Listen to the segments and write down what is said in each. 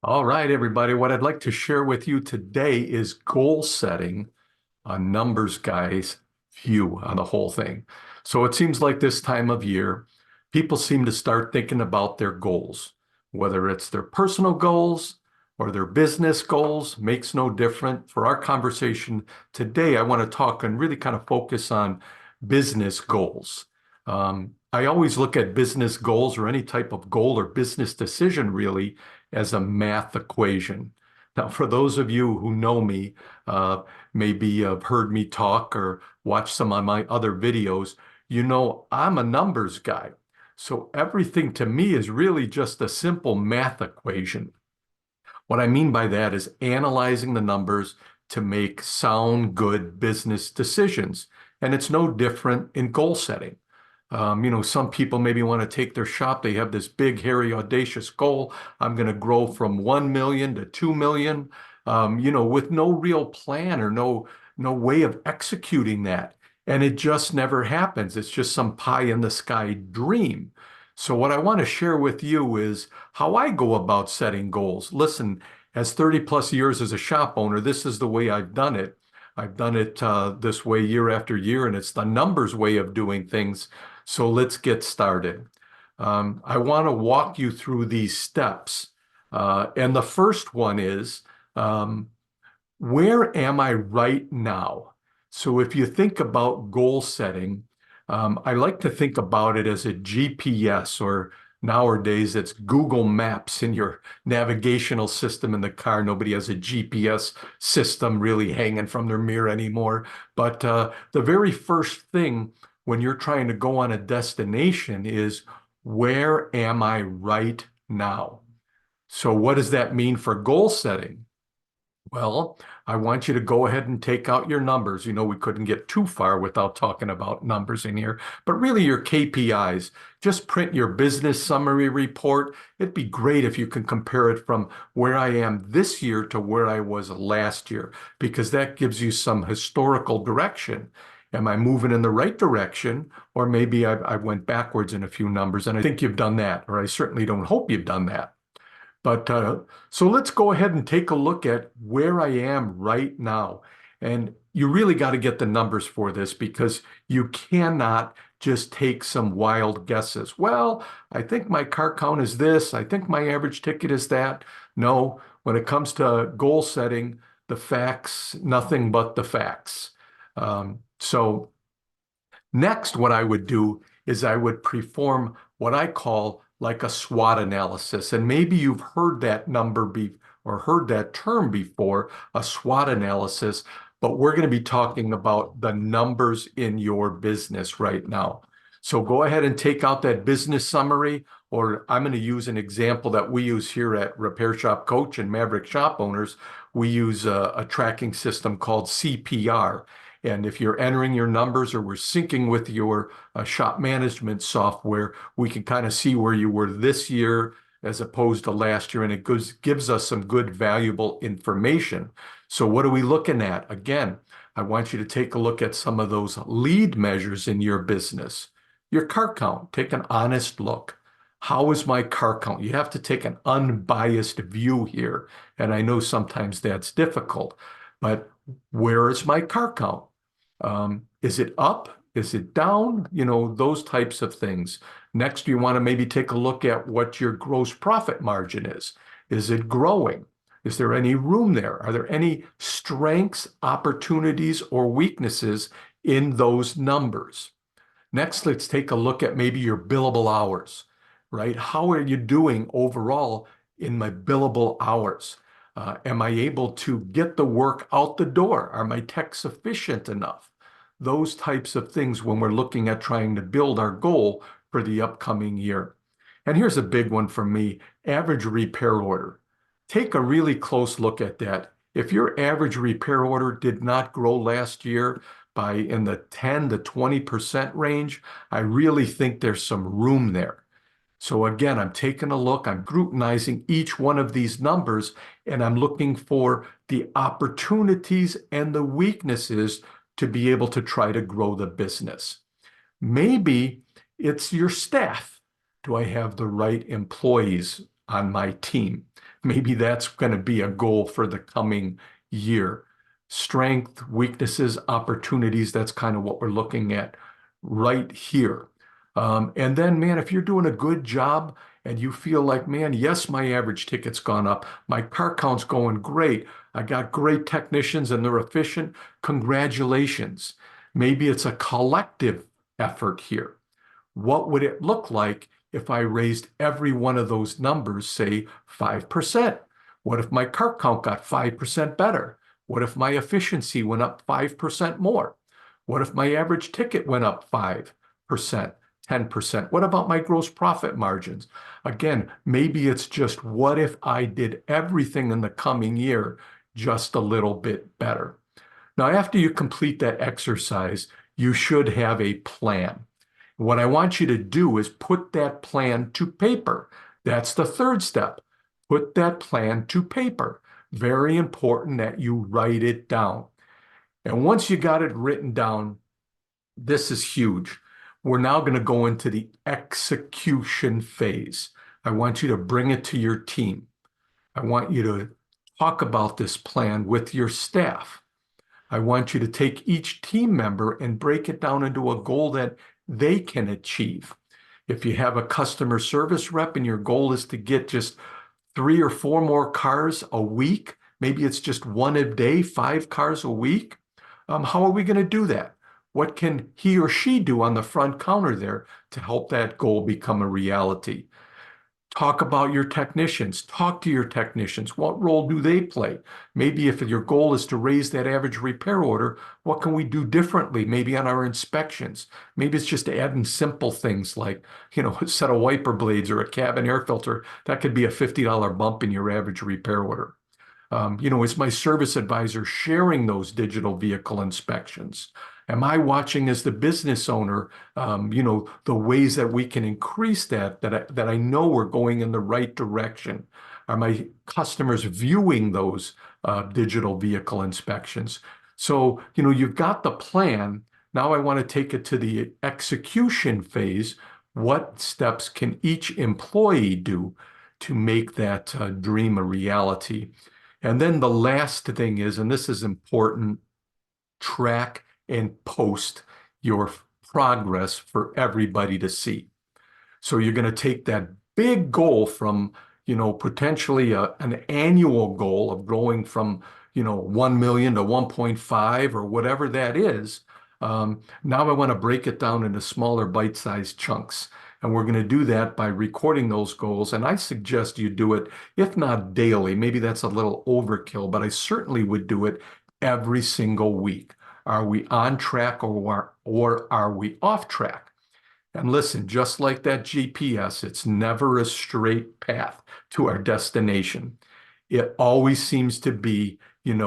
All right, everybody. What I'd like to share with you today is goal setting, a numbers guy's view on the whole thing. So it seems like this time of year, people seem to start thinking about their goals, whether it's their personal goals or their business goals, makes no difference. For our conversation today, I want to talk and really kind of focus on business goals. I always look at business goals or any type of goal or business decision really as a math equation. Now, for those of you who know me, maybe have heard me talk or watched some of my other videos, you know I'm a numbers guy. So everything to me is really just a simple math equation. What I mean by that is analyzing the numbers to make sound, good business decisions. And it's no different in goal setting. Some people maybe want to take their shop. They have this big, hairy, audacious goal. I'm going to grow from 1 million to 2 million, with no real plan or no way of executing that. And it just never happens. It's just some pie in the sky dream. So what I want to share with you is how I go about setting goals. Listen, as 30 plus years as a shop owner, this is the way I've done it. I've done it this way year after year, and it's the numbers way of doing things. So let's get started. I want to walk you through these steps. And the first one is, where am I right now? So if you think about goal setting, I like to think about it as a GPS, or nowadays it's Google Maps in your navigational system in the car. Nobody has a GPS system really hanging from their mirror anymore. But the very first thing when you're trying to go on a destination is, where am I right now? So what does that mean for goal setting? Well, I want you to go ahead and take out your numbers. You know, we couldn't get too far without talking about numbers in here, but really your KPIs. Just print your business summary report. It'd be great if you can compare it from where I am this year to where I was last year, because that gives you some historical direction. Am I moving in the right direction? Or maybe I went backwards in a few numbers, and I think you've done that, or I certainly don't hope you've done that. But so let's go ahead and take a look at where I am right now. And you really got to get the numbers for this, because you cannot just take some wild guesses. Well, I think my car count is this. I think my average ticket is that. No, when it comes to goal setting, the facts, nothing but the facts. So next, what I would do is I would perform what I call like a SWOT analysis. And maybe you've heard that or heard that term before, a SWOT analysis, but we're going to be talking about the numbers in your business right now. So go ahead and take out that business summary, or I'm going to use an example that we use here at Repair Shop Coach and Maverick Shop Owners. We use a tracking system called CPR. And if you're entering your numbers, or we're syncing with your shop management software, we can kind of see where you were this year as opposed to last year. And it gives us some good, valuable information. So what are we looking at? Again, I want you to take a look at some of those lead measures in your business. Your car count, take an honest look. How is my car count? You have to take an unbiased view here. And I know sometimes that's difficult, but where is my car count? Is it up? Is it down? You know, those types of things. Next, you want to maybe take a look at what your gross profit margin is. Is it growing? Is there any room there? Are there any strengths, opportunities, or weaknesses in those numbers? Next, let's take a look at maybe your billable hours, right? How are you doing overall in my billable hours? Am I able to get the work out the door? Are my techs efficient enough? Those types of things when we're looking at trying to build our goal for the upcoming year. And here's a big one for me, average repair order. Take a really close look at that. If your average repair order did not grow last year by in the 10 to 20% range, I really think there's some room there. So again, I'm taking a look, I'm scrutinizing each one of these numbers, and I'm looking for the opportunities and the weaknesses to be able to try to grow the business. Maybe it's your staff. Do I have the right employees on my team? Maybe that's going to be a goal for the coming year. Strength, weaknesses, opportunities, that's kind of what we're looking at right here. And then, man, if you're doing a good job and you feel like, man, yes, my average ticket's gone up, my car count's going great, I got great technicians and they're efficient, congratulations. Maybe it's a collective effort here. What would it look like if I raised every one of those numbers, say 5%? What if my car count got 5% better? What if my efficiency went up 5% more? What if my average ticket went up 5%, 10%? What about my gross profit margins? Again, maybe it's just what if I did everything in the coming year just a little bit better? Now, after you complete that exercise, you should have a plan. What I want you to do is put that plan to paper. That's the third step. Put that plan to paper. Very important that you write it down. And once you got it written down, this is huge. We're now going to go into the execution phase. I want you to bring it to your team. I want you to talk about this plan with your staff. I want you to take each team member and break it down into a goal that they can achieve. If you have a customer service rep and your goal is to get just 3 or 4 more cars a week, maybe it's just one a day, 5 cars a week. How are we going to do that? What can he or she do on the front counter there to help that goal become a reality? Talk about your technicians. Talk to your technicians. What role do they play? Maybe if your goal is to raise that average repair order, what can we do differently? Maybe on our inspections. Maybe it's just adding simple things like, a set of wiper blades or a cabin air filter. That could be a $50 bump in your average repair order. Is my service advisor sharing those digital vehicle inspections? Am I watching as the business owner, the ways that we can increase that I know we're going in the right direction? Are my customers viewing those digital vehicle inspections? So, you've got the plan. Now I want to take it to the execution phase. What steps can each employee do to make that dream a reality? And then the last thing is, and this is important, track and post your progress for everybody to see. So you're going to take that big goal from, potentially an annual goal of going from, 1 million to 1.5 or whatever that is. Now I want to break it down into smaller bite-sized chunks. And we're going to do that by recording those goals. And I suggest you do it, if not daily, maybe that's a little overkill, but I certainly would do it every single week. Are we on track or are we off track? And listen, just like that GPS, it's never a straight path to our destination. It always seems to be, we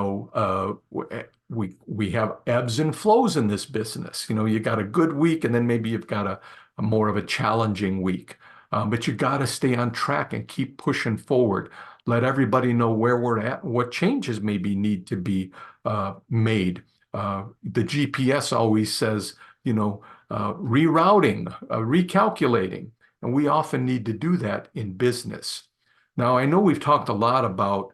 have ebbs and flows in this business. You got a good week and then maybe you've got a more of a challenging week. But you got to stay on track and keep pushing forward. Let everybody know where we're at, what changes maybe need to be made. The GPS always says, rerouting, recalculating, and we often need to do that in business. Now, I know we've talked a lot about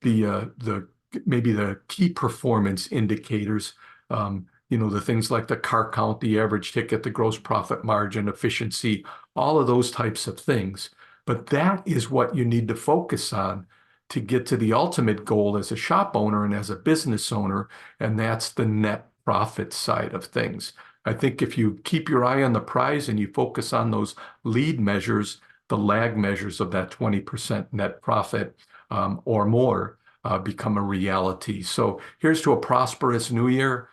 maybe the key performance indicators, the things like the car count, the average ticket, the gross profit margin, efficiency, all of those types of things. But that is what you need to focus on to get to the ultimate goal as a shop owner and as a business owner, and that's the net profit side of things. I think if you keep your eye on the prize and you focus on those lead measures, the lag measures of that 20% net profit or more become a reality. So here's to a prosperous new year.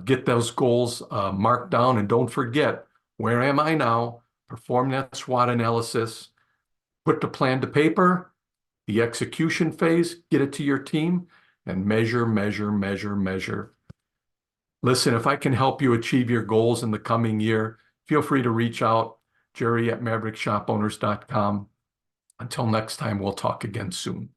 Get those goals marked down, and don't forget, where am I now? Perform that SWOT analysis, put the plan to paper, the execution phase, get it to your team, and measure, measure, measure, measure. Listen, if I can help you achieve your goals in the coming year, feel free to reach out, Gerry at MaverickShopOwners.com. Until next time, we'll talk again soon.